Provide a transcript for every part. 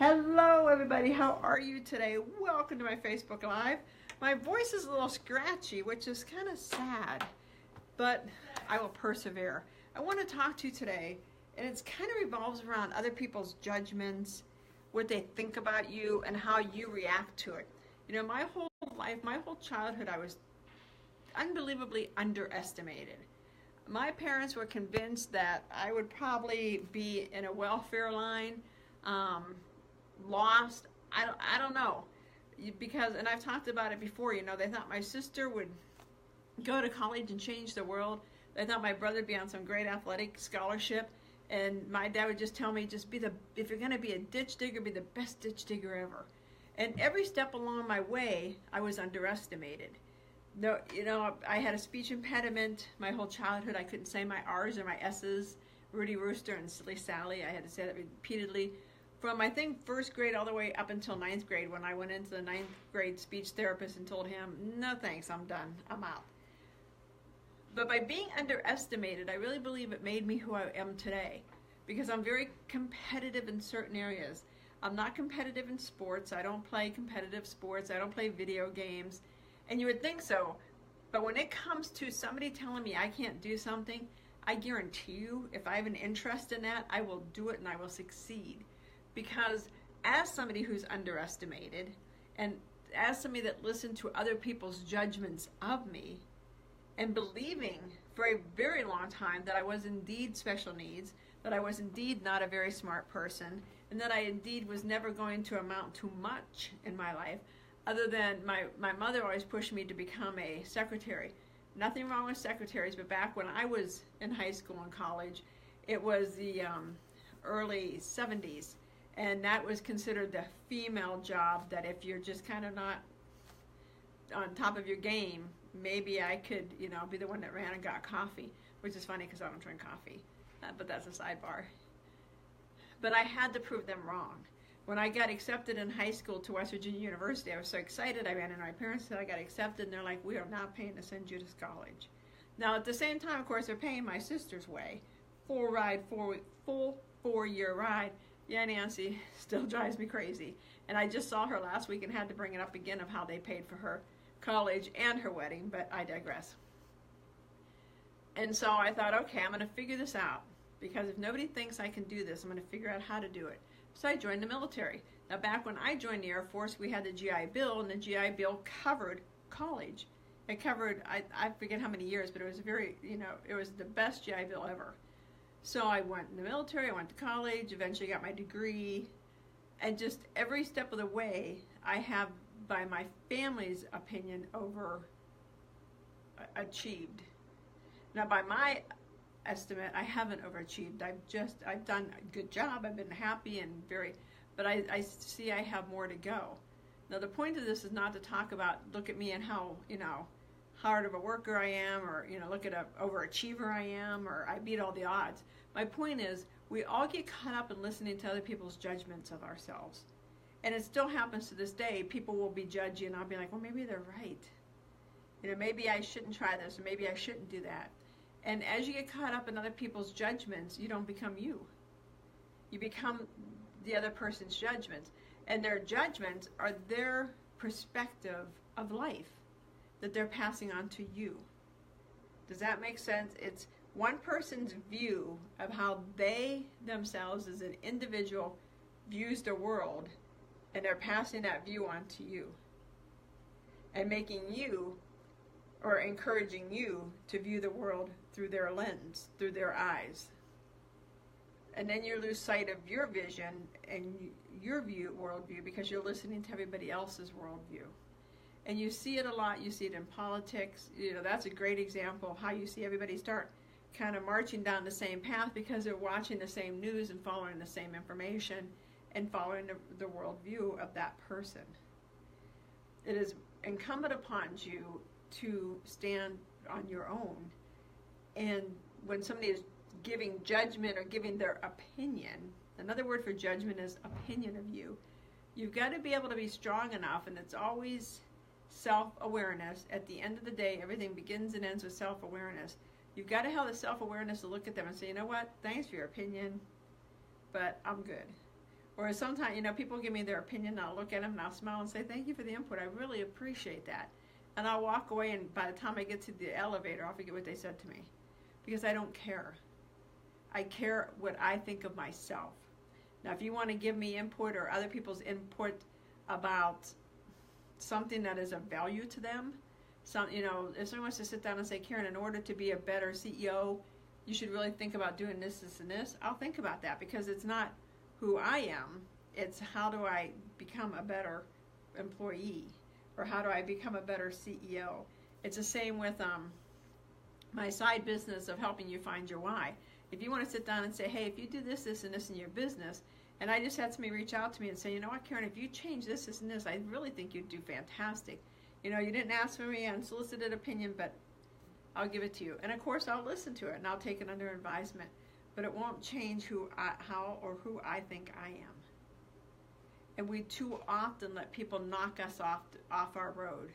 Hello everybody, how are you today? Welcome to my Facebook Live. My voice is a little scratchy, which is kind of sad, but I will persevere. I want to talk to you today, and it kind of revolves around other people's judgments, what they think about you, and how you react to it. You know, my whole life, my whole childhood, I was unbelievably underestimated. My parents were convinced that I would probably be in a welfare line, lost. I don't know, because, and I've talked about it before, you know, they thought my sister would go to college and change the world. They thought my brother would be on some great athletic scholarship, and my dad would just tell me, just be if you're going to be a ditch digger, be the best ditch digger ever. And every step along my way, I was underestimated. No, you know, I had a speech impediment my whole childhood. I couldn't say my R's or my S's, Rudy Rooster and Silly Sally. I had to say that repeatedly. From, I think, first grade all the way up until ninth grade, when I went into the ninth grade speech therapist and told him, no thanks, I'm done, I'm out. But by being underestimated, I really believe it made me who I am today, because I'm very competitive in certain areas. I'm not competitive in sports. I don't play competitive sports. I don't play video games. And you would think so, but when it comes to somebody telling me I can't do something, I guarantee you, if I have an interest in that, I will do it and I will succeed. Because as somebody who's underestimated, and as somebody that listened to other people's judgments of me, and believing for a very long time that I was indeed special needs, that I was indeed not a very smart person, and that I indeed was never going to amount to much in my life, other than my mother always pushed me to become a secretary. Nothing wrong with secretaries, but back when I was in high school and college, it was the early 70s. And that was considered the female job, that if you're just kind of not on top of your game, maybe I could, you know, be the one that ran and got coffee, which is funny because I don't drink coffee, but that's a sidebar. But I had to prove them wrong. When I got accepted in high school to West Virginia University, I was so excited. I ran in, my parents said I got accepted, and they're like, we are not paying to send you to college. Now, at the same time, of course, they're paying my sister's way. Full 4-year ride. Yeah, Nancy still drives me crazy. And I just saw her last week and had to bring it up again of how they paid for her college and her wedding, but I digress. And so I thought, okay, I'm going to figure this out, because if nobody thinks I can do this, I'm going to figure out how to do it. So I joined the military. Now, back when I joined the Air Force, we had the GI Bill, and the GI Bill covered college. It covered, I forget how many years, but it was very, you know, it was the best GI Bill ever. So I went in the military, I went to college, eventually got my degree, and just every step of the way, I have, by my family's opinion, overachieved. Now, by my estimate, I haven't overachieved. I've done a good job. I've been happy and but I see I have more to go. Now, the point of this is not to talk about, look at me and how, you know, hard of a worker I am, or, you know, look at an overachiever I am, or I beat all the odds. My point is, we all get caught up in listening to other people's judgments of ourselves. And it still happens to this day. People will be judgy, and I'll be like, well, maybe they're right. You know, maybe I shouldn't try this, or maybe I shouldn't do that. And as you get caught up in other people's judgments, you don't become you. You become the other person's judgments. And their judgments are their perspective of life that they're passing on to you. Does that make sense? It's one person's view of how they themselves as an individual views the world, and they're passing that view on to you and making you, or encouraging you to view the world through their lens, through their eyes. And then you lose sight of your vision and your worldview, because you're listening to everybody else's worldview. And you see it a lot. You see it in politics. You know, that's a great example of how you see everybody start kind of marching down the same path, because they're watching the same news and following the same information and following the worldview of that person. It is incumbent upon you to stand on your own. And when somebody is giving judgment or giving their opinion, another word for judgment is opinion of you, you've got to be able to be strong enough, and it's always self-awareness. At the end of the day, everything begins and ends with self-awareness. You've got to have the self-awareness to look at them and say, you know what, thanks for your opinion, but I'm good. Or sometimes, people give me their opinion, and I'll look at them and I'll smile and say, thank you for the input. I really appreciate that. And I'll walk away, and by the time I get to the elevator, I'll forget what they said to me. Because I don't care. I care what I think of myself. Now, if you want to give me input or other people's input about something that is of value to them, if someone wants to sit down and say, Karen, in order to be a better CEO, you should really think about doing this, this, and this, I'll think about that, because it's not who I am, it's how do I become a better employee, or how do I become a better CEO. It's the same with my side business of helping you find your why. If you want to sit down and say, hey, if you do this, this, and this in your business, and I just had somebody reach out to me and say, you know what, Karen, if you change this, this, and this, I really think you'd do fantastic. You didn't ask for me unsolicited opinion, but I'll give it to you. And of course, I'll listen to it, and I'll take it under advisement. But it won't change who I think I am. And we too often let people knock us off our road.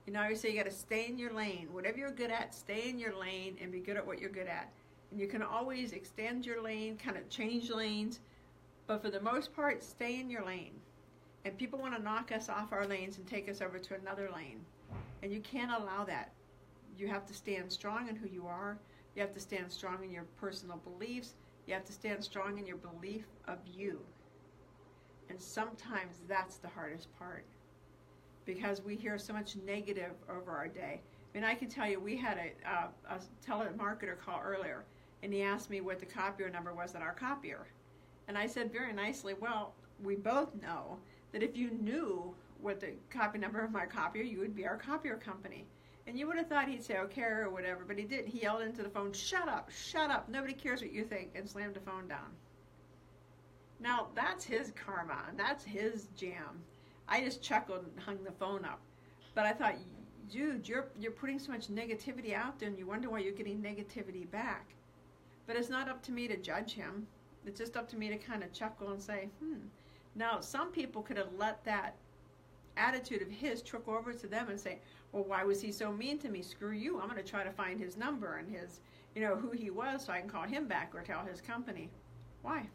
I always say you got to stay in your lane. Whatever you're good at, stay in your lane and be good at what you're good at. And you can always extend your lane, kind of change lanes, but for the most part, stay in your lane. And people want to knock us off our lanes and take us over to another lane. And you can't allow that. You have to stand strong in who you are. You have to stand strong in your personal beliefs. You have to stand strong in your belief of you. And sometimes that's the hardest part, because we hear so much negative over our day. I mean, I can tell you, we had a telemarketer call earlier, and he asked me what the copier number was at our copier. And I said very nicely, well, we both know that if you knew what the copy number of my copier, you would be our copier company. And you would have thought he'd say, okay, or whatever, but he didn't. He yelled into the phone, shut up, nobody cares what you think, and slammed the phone down. Now, that's his karma, and that's his jam. I just chuckled and hung the phone up. But I thought, dude, you're putting so much negativity out there, and you wonder why you're getting negativity back. But it's not up to me to judge him. It's just up to me to kind of chuckle and say, Now, some people could have let that attitude of his trickle over to them and say, well, why was he so mean to me? Screw you. I'm going to try to find his number and his, who he was, so I can call him back or tell his company. Why?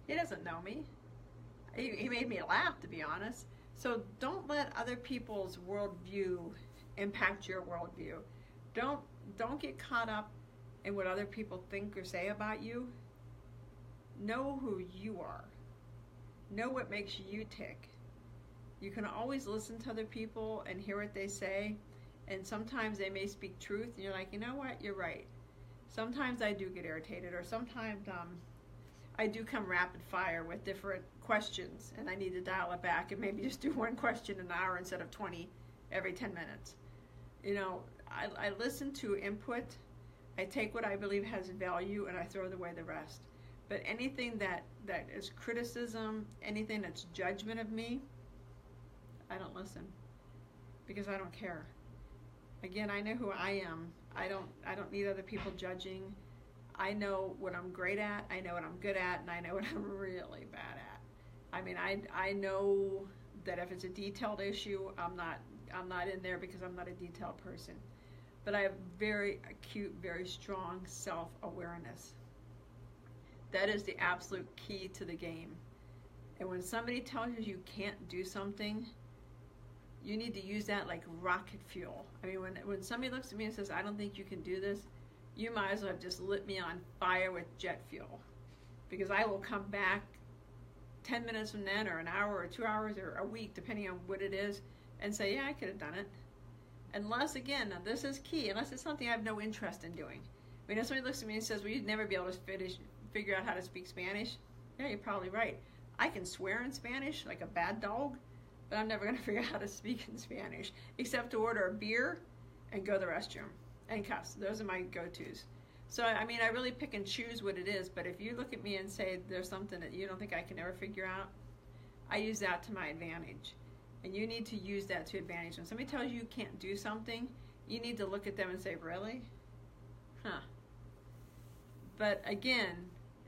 He doesn't know me. He made me laugh, to be honest. So don't let other people's worldview impact your worldview. Don't get caught up in what other people think or say about you. Know who you are. Know what makes you tick. You can always listen to other people and hear what they say, and sometimes they may speak truth, and you're like, you know what, you're right. Sometimes I do get irritated, or sometimes I do come rapid fire with different questions, and I need to dial it back and maybe just do one question an hour instead of 20 every 10 minutes. I listen to input, I take what I believe has value, and I throw away the rest. But anything that is criticism, anything that's judgment of me, I don't listen, because I don't care. Again, I know who I am. I don't need other people judging. I know what I'm great at, I know what I'm good at, and I know what I'm really bad at. I mean, I know that if it's a detailed issue, I'm not in there because I'm not a detailed person. But I have very acute, very strong self-awareness. That is the absolute key to the game. And when somebody tells you you can't do something, you need to use that like rocket fuel. I mean, when somebody looks at me and says, I don't think you can do this, you might as well have just lit me on fire with jet fuel. Because I will come back 10 minutes from then, or an hour, or 2 hours, or a week, depending on what it is, and say, yeah, I could have done it. Unless, again, now this is key, unless it's something I have no interest in doing. I mean, if somebody looks at me and says, well, you'd never be able to figure out how to speak Spanish, yeah, you're probably right. I can swear in Spanish like a bad dog, but I'm never going to figure out how to speak in Spanish, except to order a beer and go to the restroom and cuss. Those are my go-tos. So, I mean, I really pick and choose what it is, but if you look at me and say there's something that you don't think I can ever figure out, I use that to my advantage. And you need to use that to advantage. When somebody tells you you can't do something, you need to look at them and say, really? Huh. But again,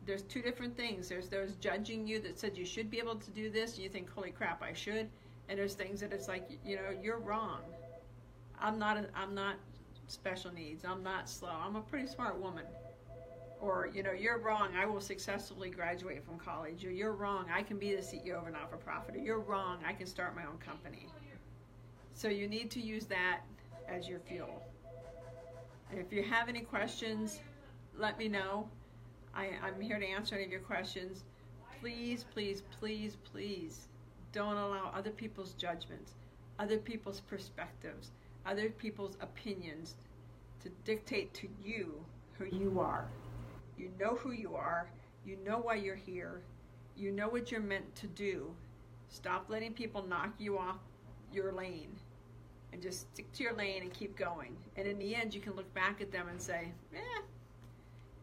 there's two different things. There's those judging you that said you should be able to do this, and you think, holy crap, I should. And there's things that it's like, you know, you're wrong. I'm not special needs. I'm not slow. I'm a pretty smart woman. Or, you know, you're wrong, I will successfully graduate from college. Or you're wrong, I can be the CEO of a not-for-profit. Or you're wrong, I can start my own company. So you need to use that as your fuel. And if you have any questions, let me know. I'm here to answer any of your questions. Please, please, please, please don't allow other people's judgments, other people's perspectives, other people's opinions to dictate to you who you are. You know who you are. You know why you're here. You know what you're meant to do. Stop letting people knock you off your lane and just stick to your lane and keep going. And in the end, you can look back at them and say,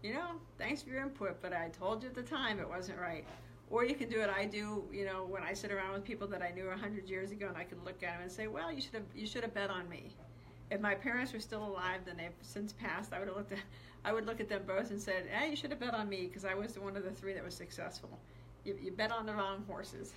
you know, thanks for your input, but I told you at the time it wasn't right. Or you can do what I do, you know, when I sit around with people that I knew 100 years ago, and I can look at them and say, well, you should have bet on me. If my parents were still alive, then they've since passed, I would look at them both and said, you should have bet on me, because I was one of the 3 that was successful. You bet on the wrong horses.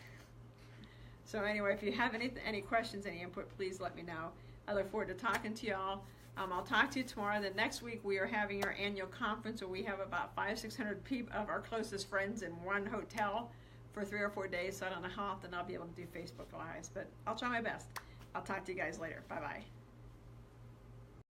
So anyway, if you have any questions, any input, please let me know. I look forward to talking to y'all. I'll talk to you tomorrow. The next week we are having our annual conference where we have about 500-600 people of our closest friends in one hotel for 3 or 4 days. So I don't know how often I'll be able to do Facebook Lives, but I'll try my best. I'll talk to you guys later. Bye-bye.